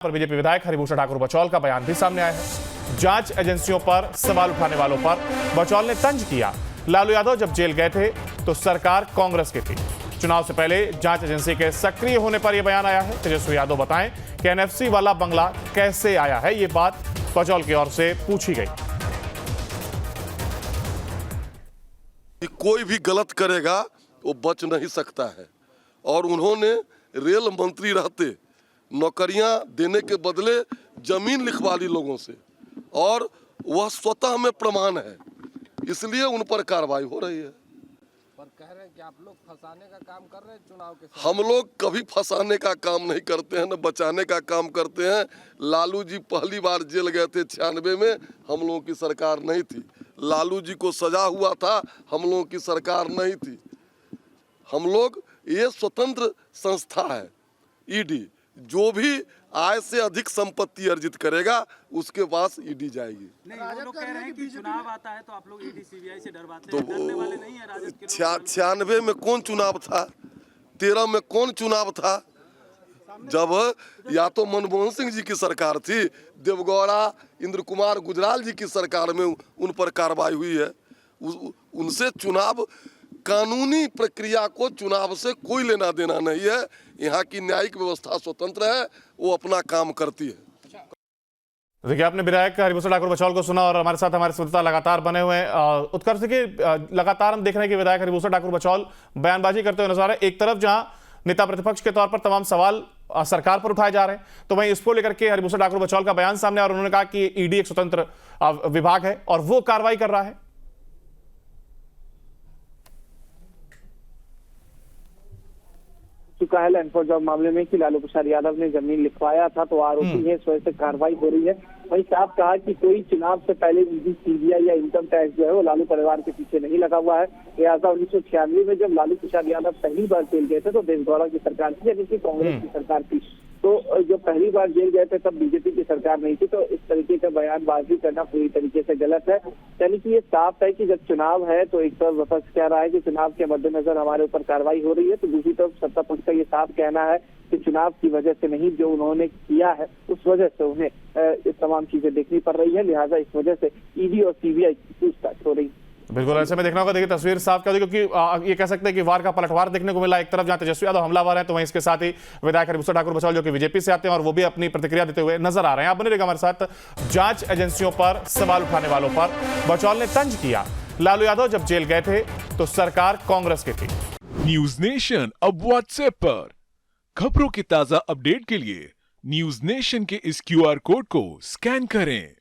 पर बीजेपी विधायक हरिभूषण ठाकुर बचौल का बयान भी सामने आया है। जांच एजेंसियों पर सवाल उठाने वालों पर बचौल ने तंज किया। लालू यादव जब जेल गए थे तो सरकार कांग्रेस की थी। चुनाव से पहले जांच एजेंसी के सक्रिय होने पर यह बयान आया है। तेजस्वी यादव बताएं कि एनएफसी वाला बंगला कैसे आया है, ये बात बचौल की ओर से पूछी गई। कोई भी गलत करेगा वो बच नहीं सकता है और उन्होंने रेल मंत्री रहते नौकरियां देने के बदले जमीन लिखवा ली लोगों से और वह स्वतः में प्रमाण है, इसलिए उन पर कार्रवाई हो रही है। पर कह रहे हैं कि आप लोग फंसाने का काम कर रहे हैं चुनाव के समय। हम लोग कभी फंसाने का काम नहीं करते हैं, न बचाने का काम करते हैं। लालू जी पहली बार जेल गए थे 96 में, हम लोगों की सरकार नहीं थी। लालू जी को सजा हुआ था, हम लोगों की सरकार नहीं थी। हम लोग ये स्वतंत्र संस्था है ईडी, जो भी आय से अधिक संपत्ति अर्जित करेगा उसके पास ईडी जाएगी। नहीं, वो लोग कह रहे हैं कि चुनाव आता है तो आप लोग ईडी सीबीआई से डरवाते तो हैं, डरने वाले नहीं है राजद के लोग। 96 में कौन चुनाव था, 13 में कौन चुनाव था? जब या तो मनमोहन सिंह जी की सरकार थी, देवगौड़ा इंद्र कुमार गुजराल जी की सरकार में उन पर कार्रवाई हुई है। उनसे चुनाव कानूनी प्रक्रिया को चुनाव से कोई लेना देना नहीं है। यहाँ की न्यायिक व्यवस्था स्वतंत्र है, वो अपना काम करती है। देखिए, आपने विधायक हरिभूषण ठाकुर बचौल को सुना और हमारे साथ हमारे संवाददाता लगातार बने हुए हैं। उत्कर्ष, देखिए लगातार हम देख रहे हैं कि विधायक हरिभूषण ठाकुर बचौल बयानबाजी करते हुए नजर आ रहे हैं। एक तरफ जहां नेता प्रतिपक्ष के तौर पर तमाम सवाल सरकार पर उठाए जा रहे हैं, तो वहीं इसको लेकर के हरिभूषण ठाकुर बचौल का बयान सामने और उन्होंने कहा कि ईडी एक स्वतंत्र विभाग है और वो कार्रवाई कर रहा है। चुका है लैंड फॉर जॉब मामले में कि लालू प्रसाद यादव ने जमीन लिखवाया था, तो आरोपी है, इस वजह से कार्रवाई हो रही है। वहीं साफ कहा कि कोई चुनाव से पहले ईडी सीबीआई या इनकम टैक्स जो है वो लालू परिवार के पीछे नहीं लगा हुआ है। लिहाजा 1996 में जब लालू प्रसाद यादव पहली बार जेल गए थे तो देवगौड़ा की सरकार थी, यानी कि कांग्रेस की सरकार थी। तो जब पहली बार जेल गए थे तब बीजेपी की सरकार नहीं थी। तो इस तरीके का बयानबाजी करना पूरी तरीके से गलत है। यानी कि ये साफ है कि जब चुनाव है तो एक तरफ विपक्ष कह रहा है कि चुनाव के मद्देनजर हमारे ऊपर कार्रवाई हो रही है, तो दूसरी तरफ सत्ता पक्ष का ये साफ कहना है कि चुनाव की वजह से नहीं, जो उन्होंने किया है उस वजह से उन्हें ये तमाम चीजें देखनी पड़ रही है। लिहाजा इस वजह से ईडी और सीबीआई की पूछताछ हो रही है। बिल्कुल, ऐसे में देखना होगा। देखिए, तस्वीर साफ कर दी, क्योंकि ये कह सकते हैं कि वार का पलटवार देखने को मिला। एक तरफ जहां तेजस्वी यादव हमलावर है, तो वहीं इसके साथ ही विधायक हरिभूषण ठाकुर बचौल जो कि बीजेपी से आते हैं और वो भी अपनी प्रतिक्रिया देते हुए नजर आ रहे हैं। आप बने रहिएगा हमारे साथ। जांच एजेंसियों पर सवाल उठाने वालों पर बचौल ने तंज किया। लालू यादव जब जेल गए थे तो सरकार कांग्रेस की थी। न्यूज नेशन अब व्हाट्सएप पर खबरों की ताजा अपडेट के लिए न्यूज नेशन के इस QR कोड को स्कैन करें।